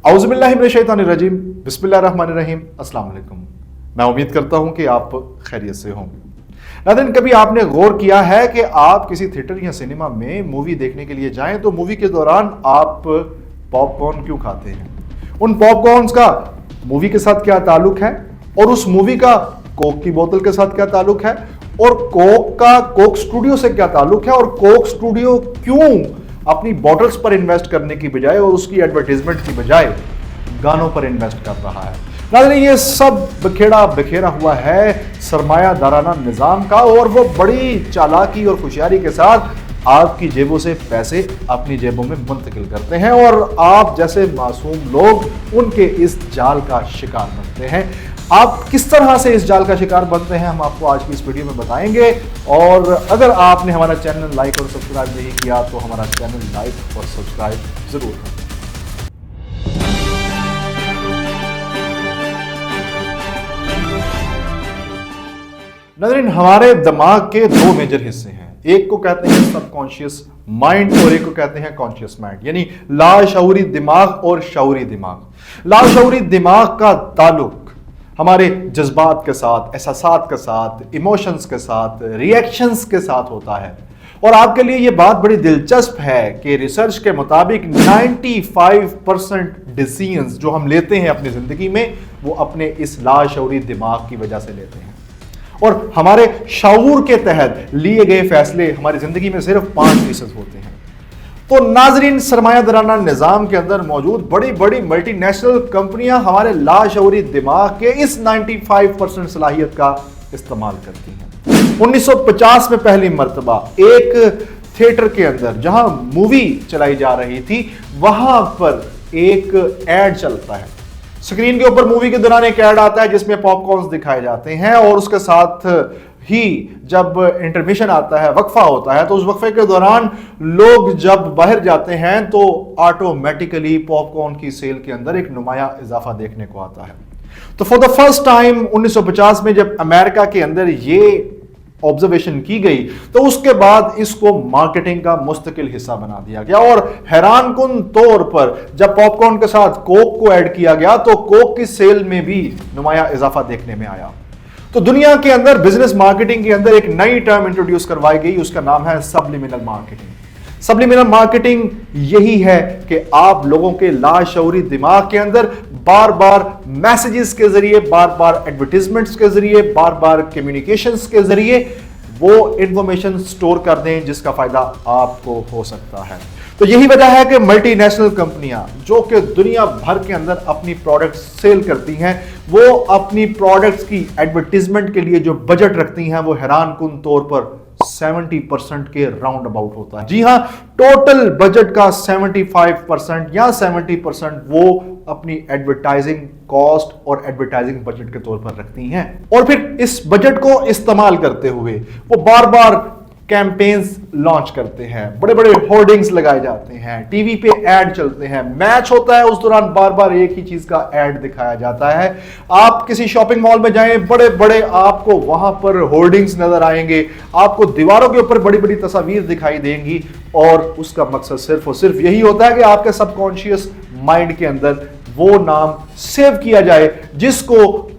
औज़ु बिल्लाहि मिनश शैतानिर रजीम, बिस्मिल्लाहिर्रहमानिर्रहीम। अस्सलाम वालेकुम। मैं उम्मीद करता हूं कि आप खैरियत से हों। नाज़रीन, कभी आपने गौर किया है कि आप किसी थिएटर या सिनेमा में मूवी देखने के लिए जाएं तो मूवी के दौरान आप पॉपकॉर्न क्यों खाते हैं? उन पॉपकॉर्न्स का मूवी के साथ क्या ताल्लुक है और उस मूवी का कोक की बोतल के साथ क्या ताल्लुक है और कोक का कोक स्टूडियो से क्या ताल्लुक है और कोक स्टूडियो क्यों अपनी बॉटल्स पर इन्वेस्ट करने की बजाय और उसकी एडवर्टाइजमेंट की बजाय गानों पर इन्वेस्ट कर रहा है। नाज़रीन, ये सब बिखेरा हुआ है सरमायादाराना निज़ाम का, और वो बड़ी चालाकी और होशियारी के साथ आपकी जेबों से पैसे अपनी जेबों में मुंतकिल करते हैं और आप जैसे मासूम लोग उनके इस जाल का शिकार बनते हैं। आप किस तरह से इस जाल का शिकार बनते हैं, हम आपको आज की इस वीडियो में बताएंगे। और अगर आपने हमारा चैनल लाइक और सब्सक्राइब नहीं किया तो हमारा चैनल लाइक और सब्सक्राइब जरूर करें। नाज़रीन, हमारे दिमाग के दो मेजर हिस्से हैं। एक को कहते हैं सबकॉन्शियस माइंड और एक को कहते हैं कॉन्शियस माइंड, यानी लाशऊरी दिमाग और शऊरी दिमाग। लाशऊरी दिमाग का ताल्लुक हमारे जज्बात के साथ, एहसासात के साथ, इमोशंस के साथ, रिएक्शंस के साथ होता है। और आपके लिए ये बात बड़ी दिलचस्प है कि रिसर्च के मुताबिक 95% डिसीजंस जो हम लेते हैं अपनी जिंदगी में वो अपने इस लाशऊरी दिमाग की वजह से लेते हैं, और हमारे शऊर के तहत लिए गए फैसले हमारी जिंदगी में सिर्फ 5% होते हैं। तो नाजरीन, सरमायादाराना निजाम के अंदर मौजूद बड़ी बड़ी मल्टीनेशनल कंपनियां हमारे लाशऊरी दिमाग के इस 95% सलाहियत का इस्तेमाल करती हैं। 1950 में पहली मर्तबा एक थिएटर के अंदर जहां मूवी चलाई जा रही थी वहां पर एक एड चलता है। स्क्रीन के ऊपर मूवी के दौरान एक ऐड आता है जिसमें पॉपकॉर्न्स दिखाए जाते हैं, और उसके साथ ही जब इंटरमिशन आता है, वक्फा होता है, तो उस वक्फे के दौरान लोग जब बाहर जाते हैं तो ऑटोमेटिकली पॉपकॉर्न की सेल के अंदर एक नुमाया इजाफा देखने को आता है। तो फॉर द फर्स्ट टाइम 1950 में जब अमेरिका के अंदर ये ऑब्जर्वेशन की गई तो उसके बाद इसको मार्केटिंग का मुस्तकिल हिस्सा बना दिया गया, और हैरानकुन तौर पर जब पॉपकॉर्न के साथ कोक को ऐड किया गया तो कोक की सेल में भी नुमाया इजाफा देखने में आया। तो दुनिया के अंदर बिजनेस मार्केटिंग के अंदर एक नई टर्म इंट्रोड्यूस करवाई गई, उसका नाम है सबलिमिनल मार्केटिंग। सबलिमिनल मार्केटिंग यही है कि आप लोगों के लाशऊरी दिमाग के अंदर बार बार मैसेजेस के जरिए, बार बार एडवर्टीजमेंट्स के जरिए, बार बार कम्युनिकेशंस के जरिए वो इंफॉर्मेशन स्टोर कर दें जिसका फायदा आपको हो सकता है। तो यही वजह है कि मल्टीनेशनल कंपनियां जो कि दुनिया भर के अंदर अपनी प्रोडक्ट्स सेल करती हैं, वो अपनी प्रोडक्ट्स की एडवर्टीजमेंट के लिए जो बजट रखती हैं वो हैरानकुन तौर पर 70% के राउंड अबाउट होता है। जी हां, टोटल बजट का 75% या 70% वो अपनी एडवर्टाइजिंग कॉस्ट और एडवर्टाइजिंग बजट के तौर पर रखती हैं, और फिर इस बजट को इस्तेमाल करते हुए वो बार बार कैंपेन्स लॉन्च करते हैं, बड़े बड़े होर्डिंग्स लगाए जाते हैं, टीवी पे ऐड चलते हैं, मैच होता है उस दौरान बार बार एक ही चीज का ऐड दिखाया जाता है। आप किसी शॉपिंग मॉल में जाएं, बड़े बड़े आपको वहां पर होर्डिंग्स नजर आएंगे, आपको दीवारों के ऊपर बड़ी बड़ी तस्वीर दिखाई देंगी, और उसका मकसद सिर्फ और सिर्फ यही होता है कि आपके सबकॉन्शियस माइंड के अंदर वो नाम सेव किया जाए जिसको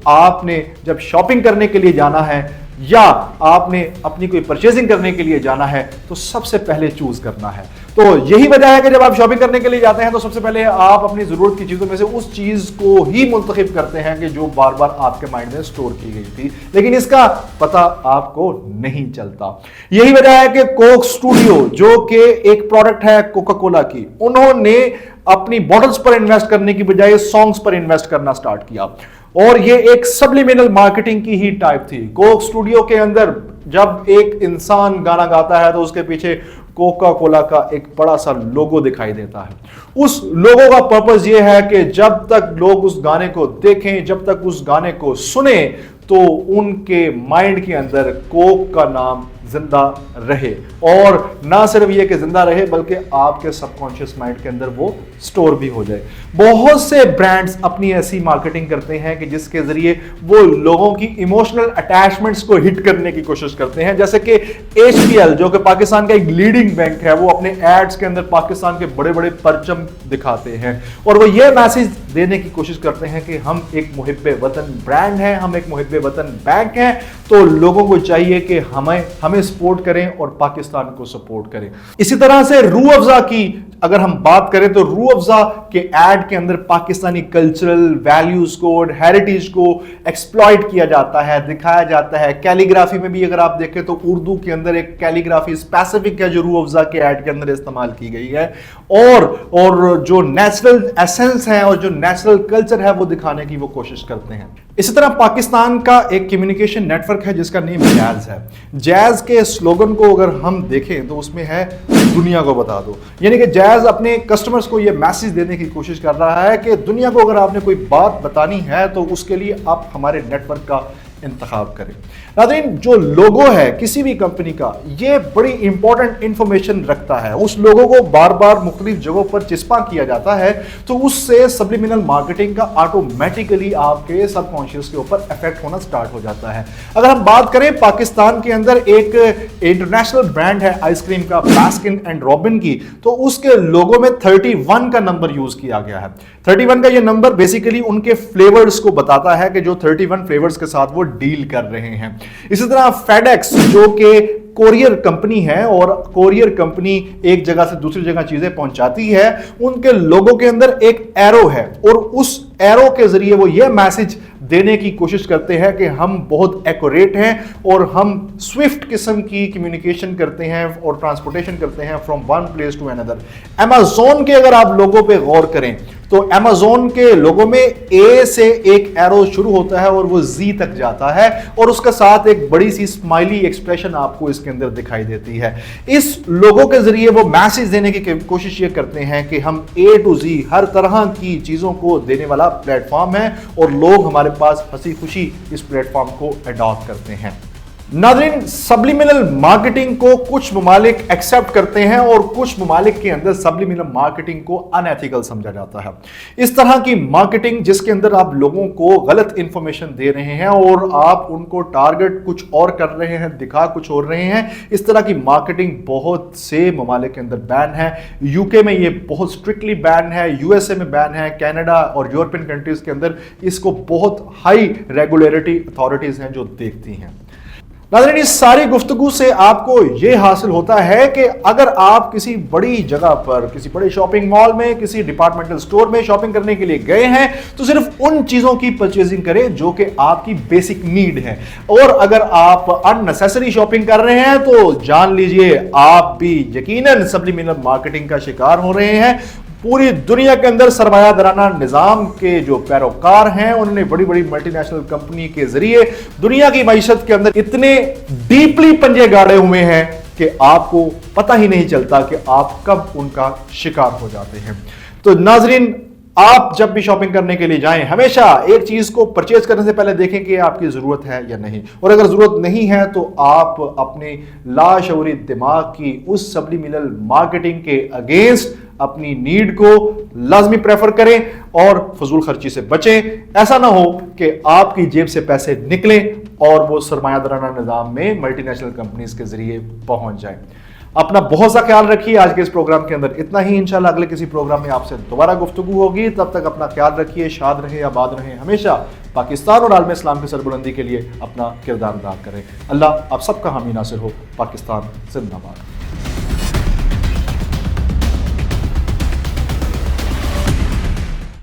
आपने जब शॉपिंग करने के लिए जाना है या आपने अपनी कोई परचेजिंग करने के लिए जाना है तो सबसे पहले चूज करना है। तो यही वजह है कि जब आप शॉपिंग करने के लिए जाते हैं तो सबसे पहले आप अपनी जरूरत की चीजों में से उस चीज को ही मुंतखब करते हैं कि जो बार बार आपके माइंड में स्टोर की गई थी, लेकिन इसका पता आपको नहीं चलता। यही वजह है कि कोक स्टूडियो जो कि एक प्रोडक्ट है कोका कोला की, उन्होंने अपनी बॉटल्स पर इन्वेस्ट करने की बजाय सॉन्ग्स पर इन्वेस्ट करना स्टार्ट किया, और ये एक सबलिमिनल मार्केटिंग की ही टाइप थी। कोक स्टूडियो के अंदर जब एक इंसान गाना गाता है तो उसके पीछे कोका कोला का एक बड़ा सा लोगो दिखाई देता है। उस लोगो का पर्पस ये है कि जब तक लोग उस गाने को देखें, जब तक उस गाने को सुने, तो उनके माइंड के अंदर कोक का नाम जिंदा रहे, और ना सिर्फ ये कि जिंदा रहे बल्कि आपके सबकॉन्शियस माइंड के अंदर वो स्टोर भी हो जाए। बहुत से ब्रांड्स अपनी ऐसी मार्केटिंग करते हैं कि जिसके जरिए वो लोगों की इमोशनल अटैचमेंट्स को हिट करने की कोशिश करते हैं, जैसे कि HPL जो कि पाकिस्तान का एक लीडिंग बैंक है, वो अपने एड्स के अंदर पाकिस्तान के बड़े बड़े परचम दिखाते हैं और वो ये मैसेज देने की कोशिश करते हैं कि हम एक मुहिब्बे वतन ब्रांड हैं, हम एक मुहिब्बे वतन बैंक हैं, तो लोगों को चाहिए कि हमें सपोर्ट करें और पाकिस्तान को सपोर्ट करें। इसी तरह से रूह अफ़ज़ा की अगर हम बात करें तो रूह अफ़ज़ा के ऐड के अंदर पाकिस्तानी कल्चरल वैल्यूज को, हेरिटेज को एक्सप्लॉइट किया जाता है, दिखाया जाता है। कैलीग्राफी में भी अगर आप देखें तो उर्दू के अंदर एक कैलीग्राफी स्पेसिफिक है जो रूह अफ़ज़ा के ऐड के अंदर इस्तेमाल की गई है, और जो नेचुरल एसेंस है और जो नेचुरल कल्चर है वो दिखाने की वो कोशिश करते हैं। इसी तरह पाकिस्तान का एक कम्युनिकेशन नेटवर्क है जिसका नेम जैज़ है। जैज़ के स्लोगन को अगर हम देखें तो उसमें है दुनिया को बता दो, यानी कि जैज़ अपने कस्टमर्स को यह मैसेज देने की कोशिश कर रहा है कि दुनिया को अगर आपने कोई बात बतानी है तो उसके लिए आप हमारे नेटवर्क का इंतखाब करें। नाज़रीन, जो लोगो है किसी भी कंपनी का ये बड़ी इंपॉर्टेंट इंफॉर्मेशन रखता है। उस लोगों को बार बार मुख्तलिफ जगहों पर चिस्पा किया जाता है तो उससे सब्लिमिनल मार्केटिंग का ऑटोमेटिकली आपके सबकॉन्शियस के ऊपर इफेक्ट होना स्टार्ट हो जाता है। अगर हम बात करें पाकिस्तान के अंदर एक इंटरनेशनल ब्रांड है आइसक्रीम का बास्किन एंड रॉबिन की, तो उसके लोगो में 31 का नंबर यूज किया गया है। 31 का ये नंबर बेसिकली उनके फ्लेवर्स को बताता है कि जो 31 फ्लेवर्स के साथ वो डील कर रहे हैं। इसी तरह फेडेक्स जो कि कोरियर कंपनी है और कोरियर कंपनी एक जगह से दूसरी जगह चीजें पहुंचाती है, उनके लोगों के अंदर एक एरो है और उस एरो के जरिए वो ये मैसेज देने की कोशिश करते हैं कि हम बहुत एक्यूरेट हैं और हम स्विफ्ट किस्म की कम्युनिकेशन करते हैं और ट्रांसपोर्टेशन करते हैं from one place to another. Amazon के अगर आप लोगों पे गौर करें तो अमेज़न के लोगों में ए से एक एरो शुरू होता है और वो जी तक जाता है और उसके साथ एक बड़ी सी स्माइली एक्सप्रेशन आपको इसके अंदर दिखाई देती है। इस लोगों के जरिए वो मैसेज देने की कोशिश ये करते हैं कि हम ए टू जी हर तरह की चीजों को देने वाला प्लेटफॉर्म है और लोग हमारे पास हंसी खुशी इस प्लेटफॉर्म को अडॉप्ट करते हैं। नाज़रीन, सब्लिमिनल मार्केटिंग को कुछ ममालिक एक्सेप्ट करते हैं और कुछ ममालिक के अंदर सब्लिमिनल मार्केटिंग को अनएथिकल समझा जाता है। इस तरह की मार्केटिंग जिसके अंदर आप लोगों को गलत इंफॉर्मेशन दे रहे हैं और आप उनको टारगेट कुछ और कर रहे हैं, दिखा कुछ और रहे हैं, इस तरह की मार्केटिंग बहुत से ममालिक के अंदर बैन है। यूके में ये बहुत स्ट्रिक्टली बैन है, यूएसए में बैन है, कनाडा और यूरोपियन कंट्रीज के अंदर इसको बहुत हाई रेगुलेटरी अथॉरिटीज हैं जो देखती हैं। नाज़रीन, इस सारी गुफ्तगू से आपको यह हासिल होता है कि अगर आप किसी बड़ी जगह पर, किसी बड़े शॉपिंग मॉल में, किसी डिपार्टमेंटल स्टोर में शॉपिंग करने के लिए गए हैं तो सिर्फ उन चीजों की परचेजिंग करें जो कि आपकी बेसिक नीड है, और अगर आप अननेसेसरी शॉपिंग कर रहे हैं तो जान लीजिए आप भी यकीनन सब्लिमिनल मार्केटिंग का शिकार हो रहे हैं। पूरी दुनिया के अंदर सरमायादाराना निजाम के जो पैरोकार हैं उन्होंने बड़ी बड़ी मल्टीनेशनल कंपनी के जरिए दुनिया की मईशत के अंदर इतने डीपली पंजे गाड़े हुए हैं कि आपको पता ही नहीं चलता कि आप कब उनका शिकार हो जाते हैं। तो नाजरीन, आप जब भी शॉपिंग करने के लिए जाएं हमेशा एक चीज को परचेज करने से पहले देखें कि आपकी जरूरत है या नहीं, और अगर जरूरत नहीं है तो आप अपने लाशऊरी दिमाग की उस सब्लिमिनल मार्केटिंग के अगेंस्ट अपनी नीड को लाजमी प्रेफर करें और फजूल खर्ची से बचें। ऐसा ना हो कि आपकी जेब से पैसे निकलें और वो सरमायादाराना निजाम में मल्टीनेशनल कंपनीज के जरिए पहुंच जाएं। अपना बहुत सा ख्याल रखिए। आज के इस प्रोग्राम के अंदर इतना ही। इंशाल्लाह अगले किसी प्रोग्राम में आपसे दोबारा गुफ्तगू होगी। तब तक अपना ख्याल रखिए, शाद रहे, आबाद रहे, हमेशा पाकिस्तान और आलम इस्लाम की सरबुलंदी के लिए अपना किरदार अदा करें। अल्लाह आप सबका हामी नासिर हो। पाकिस्तान जिंदाबाद।